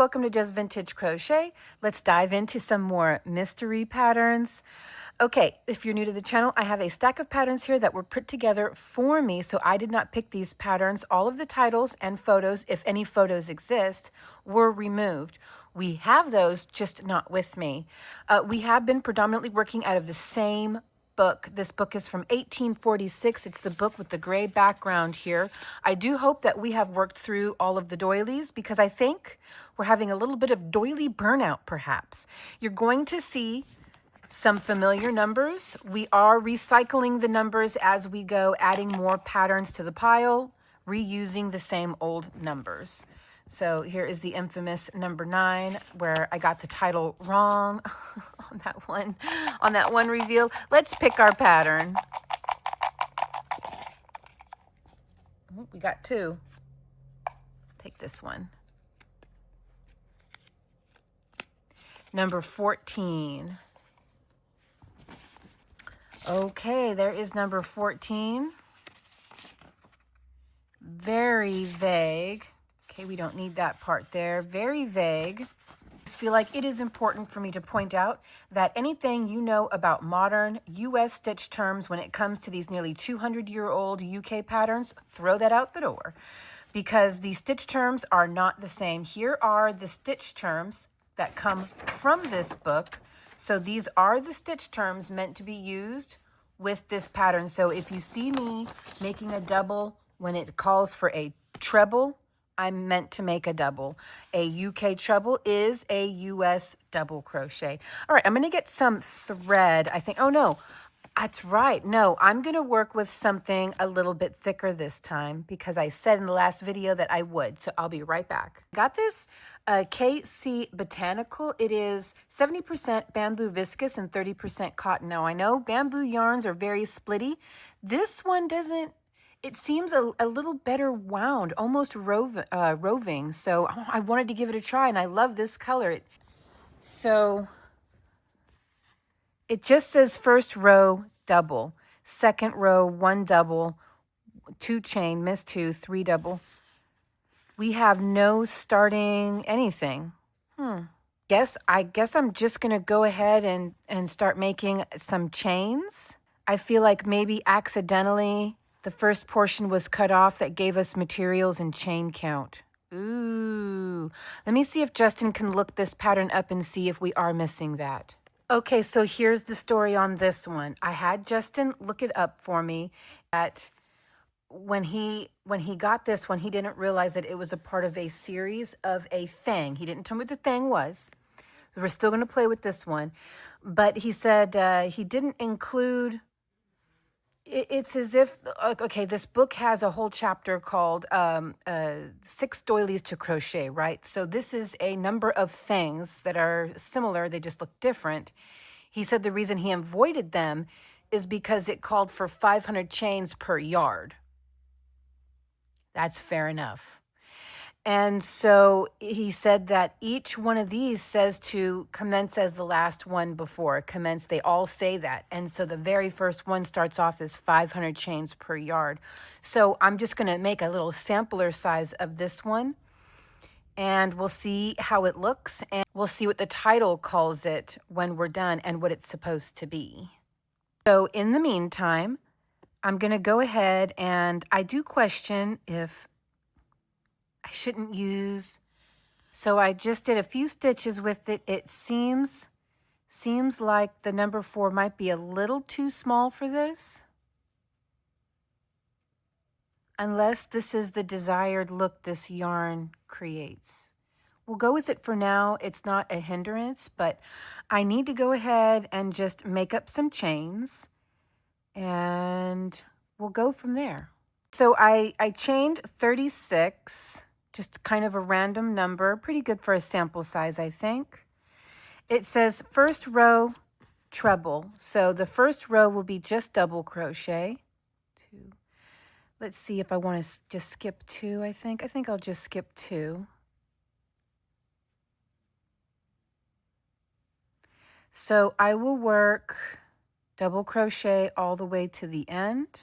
welcome to Just Vintage Crochet. Let's dive into some more mystery patterns. Okay, if you're new to the channel, I have a stack of patterns here that were put together for me, so I did not pick these patterns. All of the titles and photos, if any photos exist, were removed. We have those, just not with me. We have been predominantly working out of the same book. This book is from 1846. It's the book with the gray background here. I do hope that we have worked through all of the doilies because I think we're having a little bit of doily burnout, perhaps. You're going to see some familiar numbers. We are recycling the numbers as we go, adding more patterns to the pile, reusing the same old numbers. So here is the infamous number 9, where I got the title wrong on that one reveal. Let's pick our pattern. Oh, we got 2. Take this one. Number 14. Okay, there is number 14. Very vague. Okay, we don't need that part there. Very vague. I feel like it is important for me to point out that anything you know about modern U.S. stitch terms when it comes to these nearly 200-year-old UK patterns, throw that out the door, because the stitch terms are not the same. Here are the stitch terms that come from this book. So these are the stitch terms meant to be used with this pattern. So if you see me making a double when it calls for a treble, I'm meant to make a double. A UK treble is a US double crochet. All right, I'm going to get some thread, I think. Oh, no, that's right. No, I'm going to work with something a little bit thicker this time because I said in the last video that I would. So I'll be right back. Got this KC Botanical. It is 70% bamboo viscose and 30% cotton. Now, I know bamboo yarns are very splitty. This one doesn't. It seems a little better wound, almost roving. So I wanted to give it a try, and I love this color. So it just says first row double, second row 1 double, 2 chain, miss 2, 3 double. We have no starting anything. I guess I'm just gonna go ahead and start making some chains. I feel like maybe accidentally the first portion was cut off that gave us materials and chain count. Ooh, let me see if Justin can look this pattern up and see if we are missing that. Okay, so here's the story on this one. I had Justin look it up for me. That when he got this one, he didn't realize that it was a part of a series of a thing. He didn't tell me what the thing was. So we're still going to play with this one. But he said he didn't include... It's as if, okay, this book has a whole chapter called 6 Doilies to Crochet, right? So this is a number of things that are similar. They just look different. He said the reason he avoided them is because it called for 500 chains per yard. That's fair enough. And so he said that each one of these says to commence as the last one before. Commence, they all say that. And so the very first one starts off as 500 chains per yard. So I'm just going to make a little sampler size of this one. And we'll see how it looks. And we'll see what the title calls it when we're done and what it's supposed to be. So in the meantime, I'm going to go ahead, and I do question if I shouldn't use. So I just did a few stitches with it. It seems like the number 4 might be a little too small for this. Unless this is the desired look this yarn creates. We'll go with it for now. It's not a hindrance, but I need to go ahead and just make up some chains, and we'll go from there. So I chained 36. Just kind of a random number, pretty good for a sample size, I think. It says first row treble. So the first row will be just double crochet. 2. Let's see if I want to just skip 2, I think. I think I'll just skip 2. So I will work double crochet all the way to the end.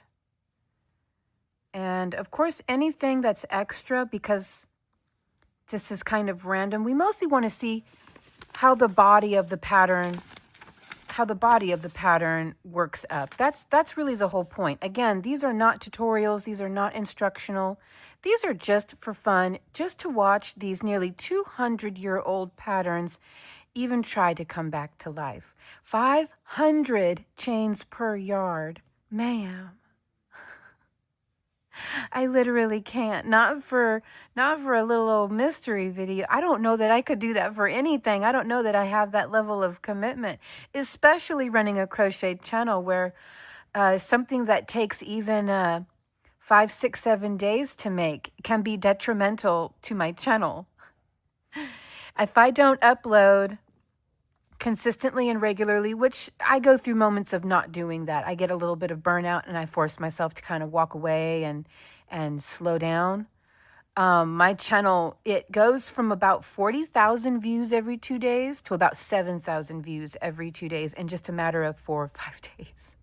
And of course, anything that's extra, because This is kind of random. We mostly want to see how the body of the pattern works up. That's really the whole point. Again, these are not tutorials, these are not instructional. These are just for fun, just to watch these nearly 200-year-old patterns even try to come back to life. 500 chains per yard. Ma'am, I literally can't. Not for a little old mystery video. I don't know that I could do that for anything. I don't know that I have that level of commitment, especially running a crochet channel where something that takes even 5, 6, 7 days to make can be detrimental to my channel. If I don't upload consistently and regularly, which I go through moments of not doing that. I get a little bit of burnout and I force myself to kind of walk away and slow down. My channel, it goes from about 40,000 views every 2 days to about 7,000 views every 2 days in just a matter of 4 or 5 days.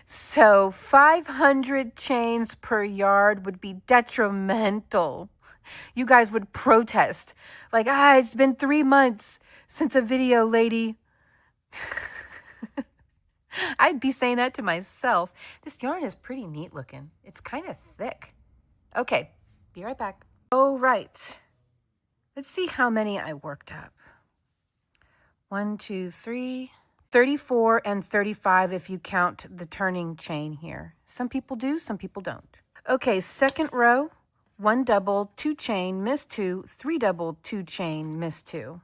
So 500 chains per yard would be detrimental. You guys would protest. Like, it's been 3 months since a video, lady. I'd be saying that to myself. This yarn is pretty neat looking. It's kind of thick. Okay, be right back. All right. Let's see how many I worked up. 1, 2, 3. 34 and 35 if you count the turning chain here. Some people do, some people don't. Okay, second row, 1 double, 2 chain, miss 2, 3 double, 2 chain, miss 2.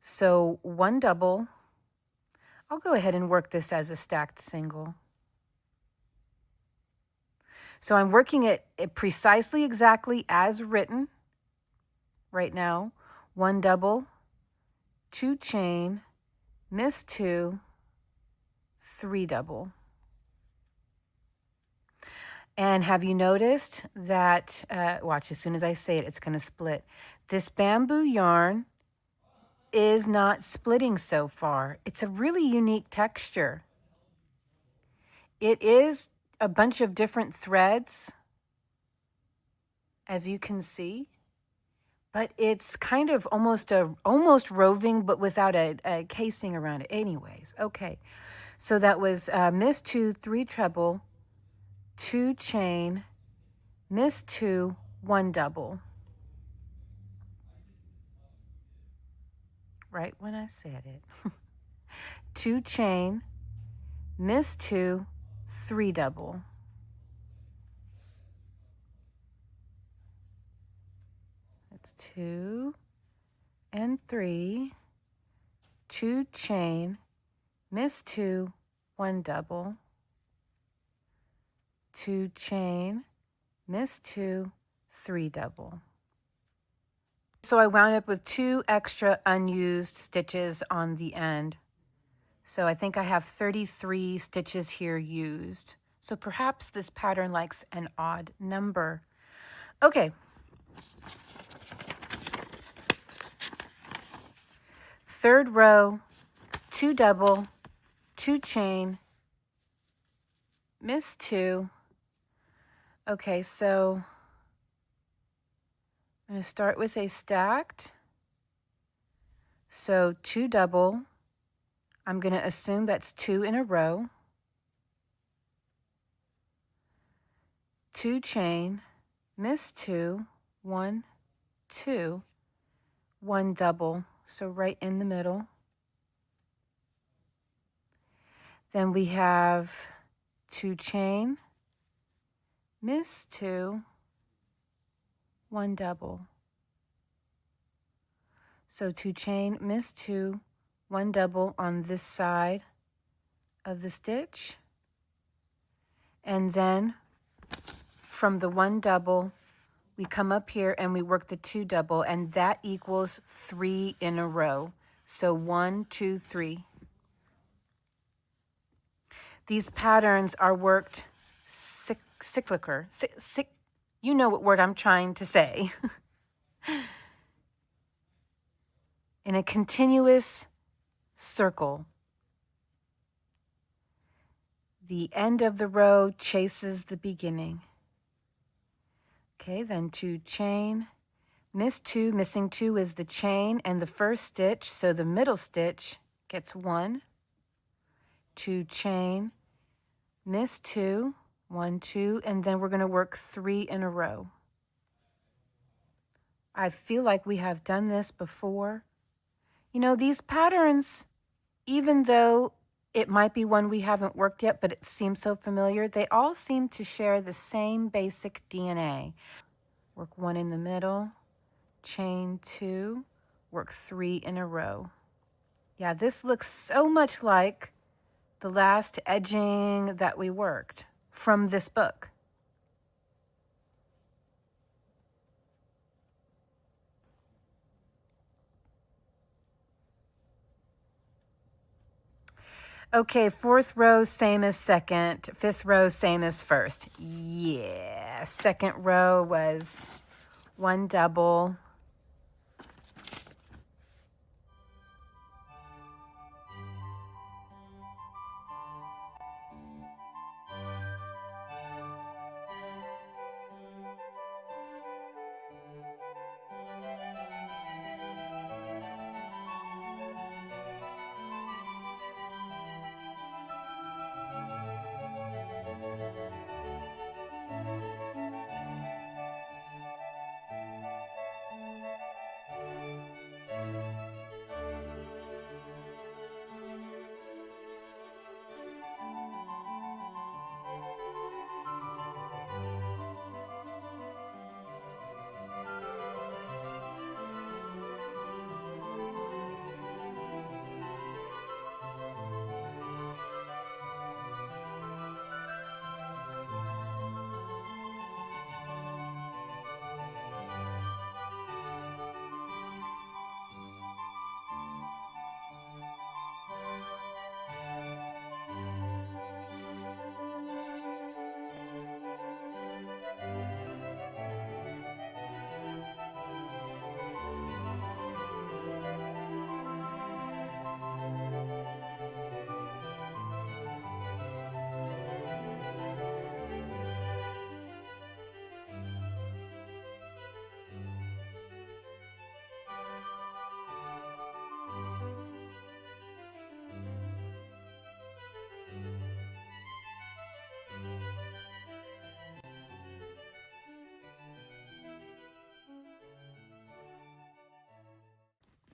So 1 double. I'll go ahead and work this as a stacked single. So I'm working it precisely exactly as written right now. 1 double, 2 chain, miss 2, 3 double. And have you noticed that, watch, as soon as I say it, it's going to split. This bamboo yarn is not splitting so far. It's a really unique texture. It is a bunch of different threads, as you can see, but it's kind of almost roving, but without a casing around it. Anyways, okay. So that was miss 2, 3 treble, 2 chain, miss 2, 1 double. Right when I said it. 2 chain, miss 2, 3 double. That's 2 and 3, 2 chain, miss 2, 1 double, 2 chain, miss 2, 3 double. So I wound up with 2 extra unused stitches on the end. So I think I have 33 stitches here used. So perhaps this pattern likes an odd number. Okay. Third row, 2 double, 2 chain, miss 2. Okay, so I'm going to start with a stacked. So 2 double. I'm going to assume that's 2 in a row. 2 chain, miss 2, 1, 2, 1 double. So right in the middle. Then we have 2 chain, miss 2, 1 double. So 2 chain, miss 2, 1 double on this side of the stitch. And then from the 1 double, we come up here and we work the 2 double, and that equals 3 in a row. So 1, 2, 3. These patterns are worked cyclical. You know what word I'm trying to say. In a continuous circle. The end of the row chases the beginning. Okay, then 2 chain, Miss 2, missing 2 is the chain and the first stitch, so the middle stitch gets 1, 2 chain, miss 2, 1, 2, and then we're going to work 3 in a row. I feel like we have done this before. You know, these patterns, even though it might be one we haven't worked yet, but it seems so familiar, they all seem to share the same basic DNA. Work 1 in the middle, chain 2, work 3 in a row. Yeah, this looks so much like the last edging that we worked from this book. Okay, 4th row, same as 2nd. 5th row, same as 1st. Yeah, 2nd row was 1 double.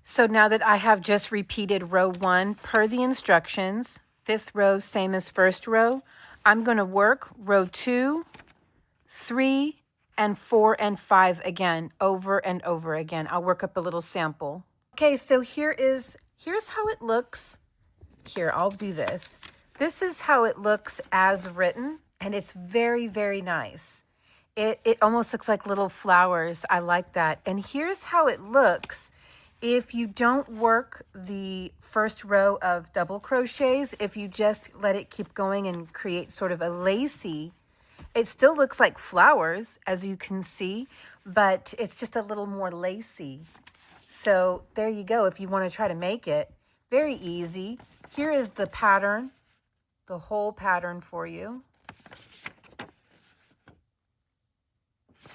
So now that I have just repeated row 1 per the instructions, 5th row, same as 1st row, I'm going to work row 2, 3, and 4 and 5 again, over and over again. I'll work up a little sample. Okay, so here's how it looks. Here, I'll do this. This is how it looks as written, and it's very, very nice. It almost looks like little flowers. I like that. And here's how it looks if you don't work the first row of double crochets. If you just let it keep going and create sort of a lacy, it still looks like flowers, as you can see, but it's just a little more lacy. So there you go. If you want to try to make it, very easy. Here is the pattern, the whole pattern for you.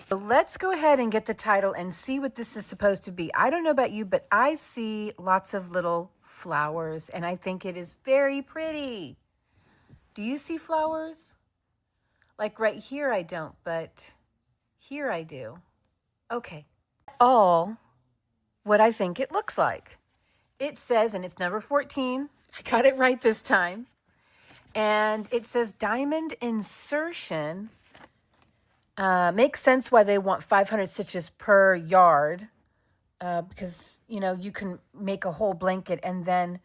So let's go ahead and get the title and see what this is supposed to be. I don't know about you, but I see lots of little flowers, and I think it is very pretty. Do you see flowers? Like right here I don't, but here I do. Okay. All what I think it looks like. It says, and it's number 14. I got it right this time. And it says diamond insertion. Makes sense why they want 500 stitches per yard, because, you know, you can make a whole blanket and then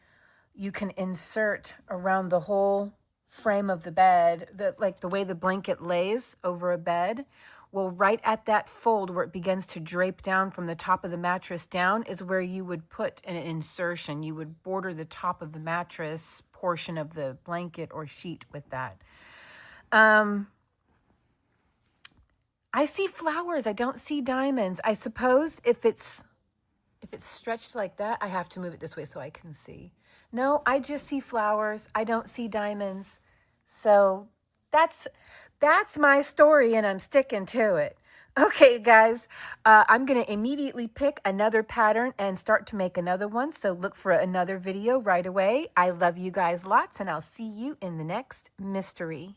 you can insert around the whole frame of the bed, like the way the blanket lays over a bed. Well, right at that fold where it begins to drape down from the top of the mattress down is where you would put an insertion. You would border the top of the mattress portion of the blanket or sheet with that. I see flowers. I don't see diamonds. I suppose if it's stretched like that, I have to move it this way so I can see. No, I just see flowers. I don't see diamonds. So that's my story, and I'm sticking to it. Okay, guys, I'm going to immediately pick another pattern and start to make another one. So look for another video right away. I love you guys lots, and I'll see you in the next mystery.